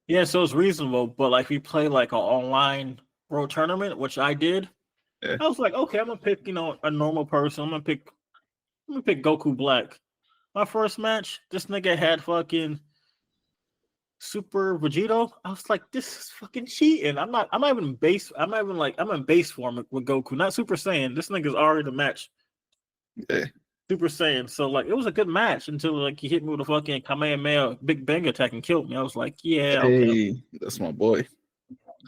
Yeah, so it's reasonable, but like we play like an online world tournament, which I did. Yeah. I was like, okay, I'm gonna pick a normal person. I'm gonna pick Goku Black. My first match, this nigga had fucking Super Vegito. I was like, this is fucking cheating. I'm not even in base. I'm in base form with Goku, not Super Saiyan. This nigga's already the match. Yeah. Super Saiyan. So like it was a good match until like he hit me with a fucking Kamehameha Big Bang attack and killed me. I was like, yeah, okay. Hey, that's my boy.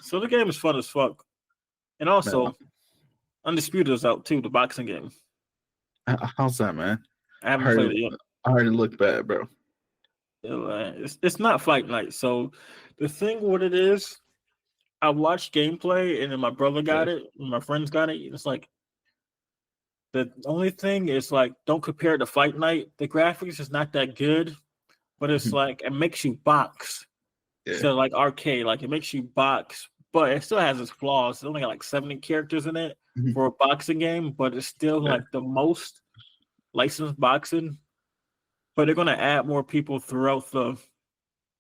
So the game is fun as fuck. And also, Undisputed is out too, the boxing game. How's that, man? I haven't played it yet. I heard it looked bad, bro. It's not Fight Night. So the thing what it is, I watched gameplay and then my brother got it, and my friends got it. It's like the only thing is like don't compare it to Fight Night. The graphics is not that good, but it's like it makes you box. Yeah. So like arcade, like it makes you box, but it still has its flaws. It's only got like 70 characters in it for a boxing game, but it's still like the most licensed boxing. But they're gonna add more people throughout the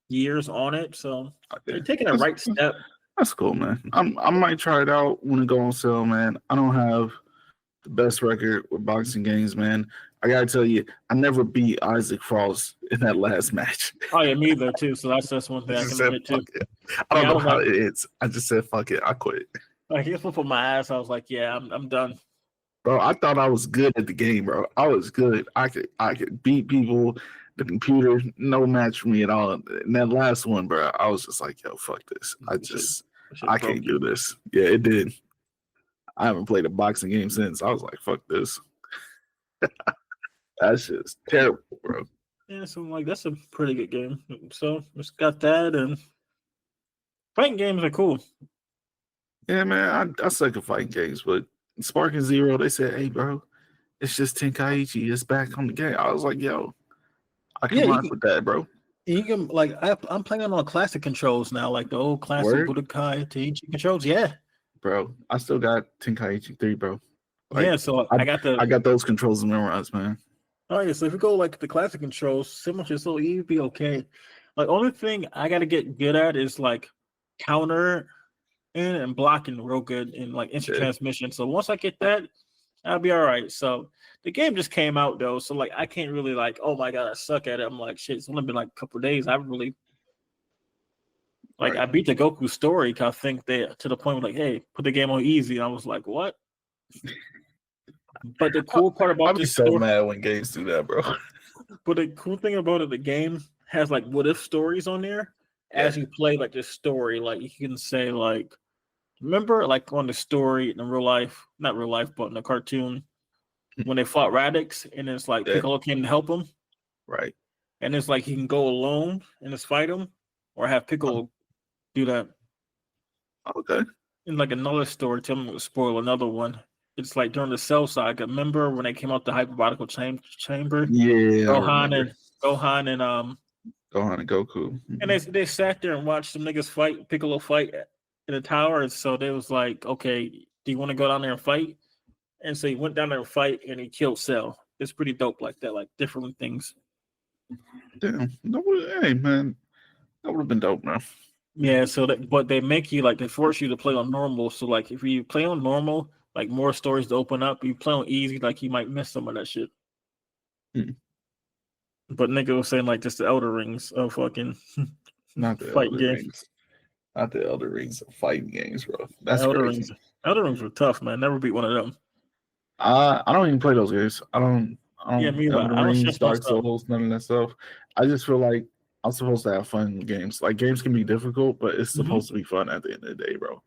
years on it, so they're taking a right step. That's cool, man. I might try it out when it goes on sale, man. I don't have the best record with boxing games, man. I gotta tell you, I never beat Isaac Frost in that last match. Oh yeah, me either too. So that's one thing I can admit too. I don't know how it is. I just said fuck it. I quit. Like he flipped on my ass. I was like, yeah, I'm done. Bro, I thought I was good at the game, bro. I was good. I could beat people. The computer, no match for me at all. And that last one, bro, I was just like, yo, fuck this. I can't do this. Yeah, it did. I haven't played a boxing game since. I was like, fuck this. That's just terrible, bro. Yeah, so like that's a pretty good game. So it's got that, and fighting games are cool. Yeah, man, I suck at fighting games, but Sparking Zero, they said, hey, bro, it's just Tenkaichi. It's back on the game. I was like, yo, I can rock with that, bro. You can like I'm playing on classic controls now, like the old classic Budokai Tenkaichi controls. Yeah, bro, I still got Tenkaichi 3, bro. Like, yeah, so I got those controls memorized, man. Oh yeah, so if you go like the classic controls, similar to so you'd be okay. Like only thing I gotta get good at is like counter and blocking real good in like instant transmission. So once I get that, I'll be all right. So the game just came out though, so like I can't really like, oh my god, I suck at it. I'm like, shit, it's only been like a couple of days. I haven't really I beat the Goku story. I think they to the point where like, hey, put the game on easy. And I was like, what? But the cool part about this so mad when games do that, bro. But the cool thing about it, the game has like what if stories on there as you play like this story. Like you can say like, remember like on the story in real life, not real life, but in the cartoon, when they fought Radix and it's like Piccolo came to help him. Right. And it's like he can go alone and just fight him or have Piccolo do that. Okay. And like another story, tell me to spoil another one. It's like during the Cell Saga. Remember when they came out the hyperbolical chamber? Yeah. Gohan and Goku. And they sat there and watched some niggas fight, Piccolo fight in the tower. And so they was like, okay, do you want to go down there and fight? And so he went down there and fight and he killed Cell. It's pretty dope like that, like different things. Damn. Hey man, that would have been dope, man. Yeah, so but they make you like they force you to play on normal. So like if you play on normal, like more stories to open up. You play on easy, like you might miss some of that shit. But nigga was saying like just the Elder Rings of fucking Not the fight Elder game. Rings. Not the Elder Rings of fighting games, bro. That's Elder crazy. Rings. Elder Rings were tough, man. Never beat one of them. I don't even play those games. I don't Yeah, me either. Elden I don't Rings, shift my Dark stuff. Souls, none of that stuff. I just feel like I'm supposed to have fun in games. Like games can be difficult, but it's supposed to be fun at the end of the day, bro.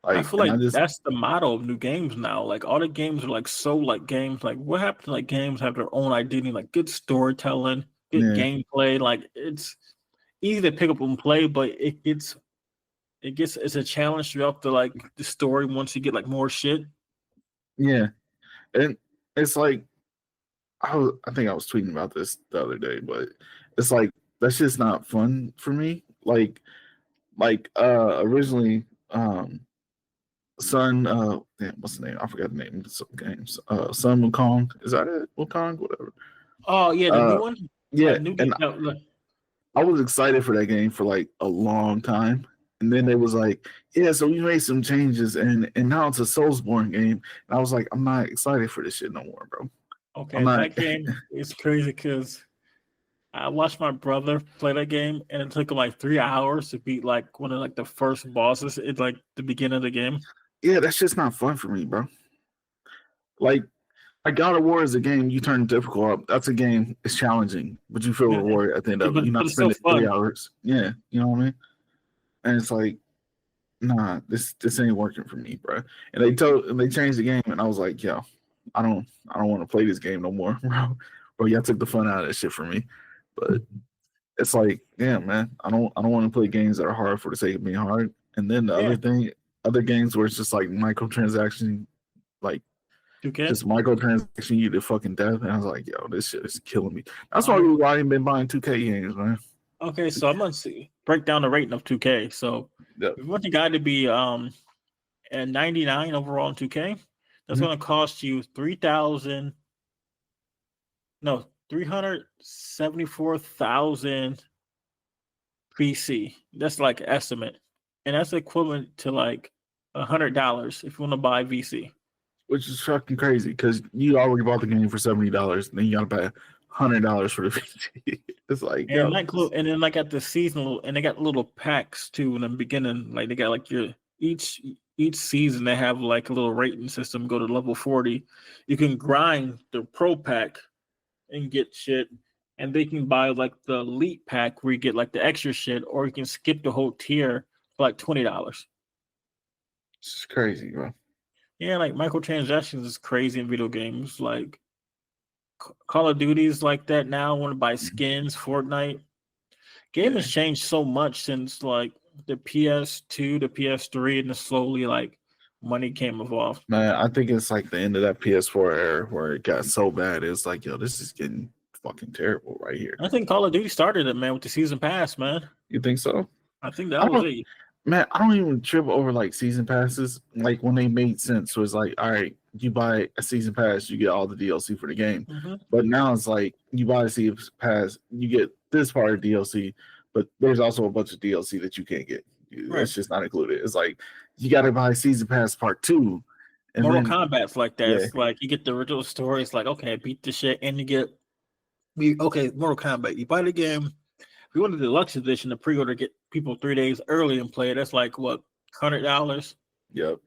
I Like, feel and like I just that's the motto of new games now. Like all the games are like so like games. Like what happened to like games have their own identity, like good storytelling, good Yeah. gameplay. Like it's easy to pick up and play, but it's a challenge throughout the story once you get like more shit. yeah, and it's like I think I was tweeting about this the other day, but it's like that's just not fun for me. Like originally Sun damn, what's the name? I forgot the name of some games. Sun Wukong. Is that it? Wukong, whatever. Oh yeah, the new one. Yeah, Like, new game. and No, look. I was excited for that game for like a long time. And then it was like, yeah, so we made some changes and now it's a Soulsborne game. And I was like, I'm not excited for this shit no more, bro. Okay, I'm not- that game is crazy because I watched my brother play that game, and it took him like 3 hours to beat like one of like the first bosses at like the beginning of the game. Yeah, that's just not fun for me, bro. Like God of War is a game you turn difficult up. That's a game. It's challenging, but you feel Yeah, rewarded at the end of but- it. You're but not it's so spending 3 fun. hours. Yeah, you know what I mean? And it's like, nah, this ain't working for me, bro. And they changed the game, and I was like, yo, I don't want to play this game no more, bro. Bro, y'all took the fun out of that shit for me. But it's like, damn, man, I don't want to play games that are hard for the sake of being hard. And then the other games where it's just like microtransaction, like 2K? just microtransaction you to fucking death. And I was like, yo, this shit is killing me. That's why I ain't been buying 2K games, man. Okay, so I'm gonna break down the rating of 2K. So Yep. if you want the guy to be at 99 overall in 2K, that's gonna cost you 374,000 VC. That's like estimate, and that's equivalent to like $100 if you want to buy VC. Which is fucking crazy because you already bought the game for $70, and then you gotta pay $100 for the VC. It's like, And yo, and then like at the seasonal, and they got little packs too in the beginning. Like they got like your each season they have like a little rating system. Go to level 40, you can grind the pro pack and get shit, and they can buy like the elite pack where you get like the extra shit, or you can skip the whole tier for like $20. it's just crazy, bro. Yeah, like microtransactions is crazy in video games. Like Call of Duty is like that now. I want to buy skins, Fortnite. Game has changed so much since like the PS2, the PS3, and then slowly like money came involved. Man, I think it's like the end of that PS4 era where it got so bad. It's like, yo, this is getting fucking terrible right here. I think Call of Duty started it, man, with the season pass, man. You think so? I think that was it. Man, I don't even trip over like season passes. Like when they made sense, so it's like, all right, you buy a season pass, you get all the DLC for the game. Mhm. But now it's like you buy a season pass, you get this part of DLC, but there's also a bunch of DLC that you can't get. Right. It's just not included. It's like you got to buy season pass part 2. And Mortal then, Kombat's like that. Yeah. It's like you get the original story. It's like, okay, beat the shit, and you get Mortal Kombat. You buy the game. If you want the deluxe edition, the pre-order, get people 3 days early and play it. That's like what, $100. Yep.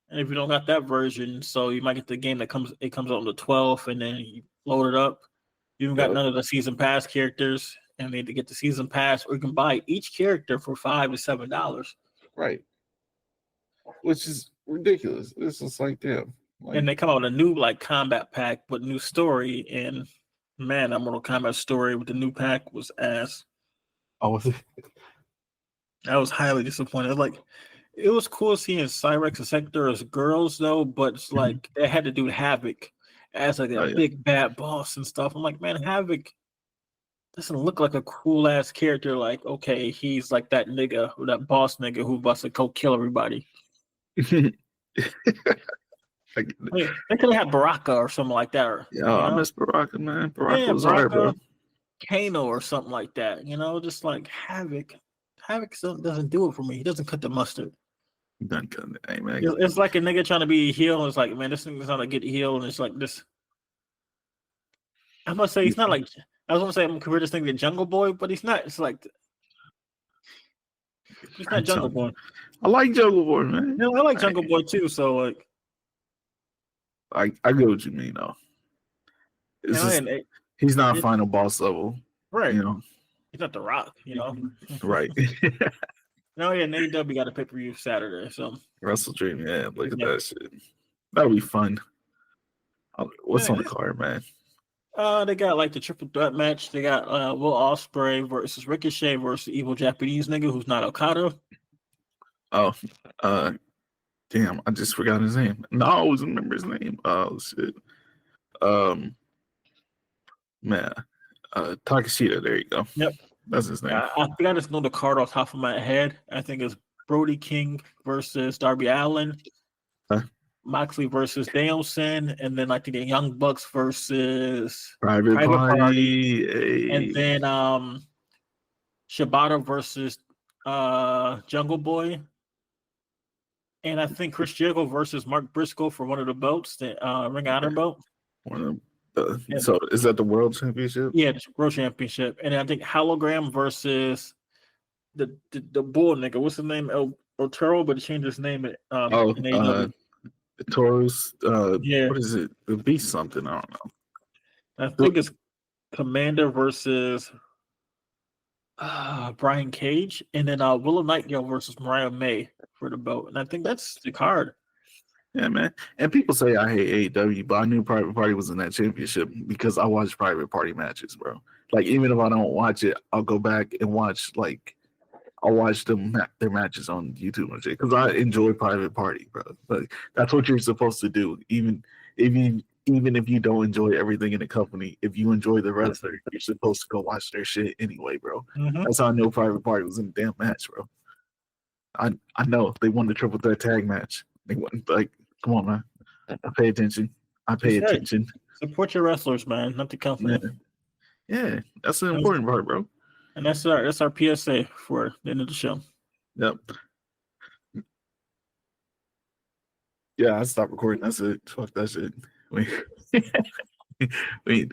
And if you don't got that version, so you might get the game that comes out on the 12th, and then you load it up. You haven't got none of the season pass characters, and need to get the season pass, or you can buy each character for $5 to $7. Right. Which is ridiculous. It's just like, damn. Like, And they come out with a new like combat pack with new story, and man, that Mortal Kombat story with the new pack was ass. oh, I was highly disappointed. Like, it was cool seeing Cyrex and Sector as girls though, but it's like they had to do Havoc as like a big bad boss and stuff. I'm like, man, Havoc doesn't look like a cool ass character. Like, okay, he's like that nigga or that boss nigga who wants to go kill everybody. They could have had Baraka or something like that. Or, I miss Baraka, man. Baraka was Baraka, hard, bro. Kano or something like that. You know, just like Havoc. Havoc doesn't do it for me. He doesn't cut the mustard. Done cutting it. Hey, man. It's like a nigga trying to be a heel. It's like, man, this nigga's not to get heel, and it's like this. I must say, he's not like. I was gonna say I'm compared this thing to Jungle Boy, but he's not. It's like he's not Jungle Boy. I like Jungle Boy, man. No, I like Jungle Boy too. So like, I get what you mean, though. It's just, he's not final boss level, right? You know, he's not The Rock, you know, right? No, yeah, AEW got a pay-per-view Saturday, so Wrestle Dream, yeah, look at that shit. That'll be fun. What's on the card, man? They got like the triple threat match. They got Will Ospreay versus Ricochet versus evil Japanese nigga who's not Okada. Oh, damn, I just forgot his name. No, I always remember his name. Oh shit. Man, Takashita, there you go. Yep. That's his name. I think I just know the card off the top of my head. I think it's Brody King versus Darby Allin, Moxley versus Danielson, and then I think the Young Bucks versus Private Party. Hey. And then Shibata versus Jungle Boy. And I think Chris Jericho versus Mark Briscoe for one of the belts, the Ring of Honor belt. One of so is that the World Championship? Yeah, the World Championship. And then I think Hologram versus the bull nigga. What's his name? El Toro, but he changed his name. Taurus. Yeah. What is it? The Beast something. I don't know. I think it's Commander versus Brian Cage, and then Willow Nightingale versus Mariah May for the belt. And I think that's the card. Yeah, man. And people say I hate AEW, but I knew Private Party was in that championship because I watch Private Party matches, bro. Like, even if I don't watch it, I'll go back and watch, like, I'll watch their matches on YouTube and shit because I enjoy Private Party, bro. But that's what you're supposed to do. Even if you don't enjoy everything in the company, if you enjoy the wrestler, you're supposed to go watch their shit anyway, bro. Mm-hmm. That's how I know Private Party was in the damn match, bro. I know they won the triple threat tag match. They won, like, come on, man. I pay attention. Attention. Support your wrestlers, man, not the company. Yeah, that's the important part, bro. And that's our PSA for the end of the show. Yep. Yeah, I stopped recording. That's it. Fuck that shit. Wait.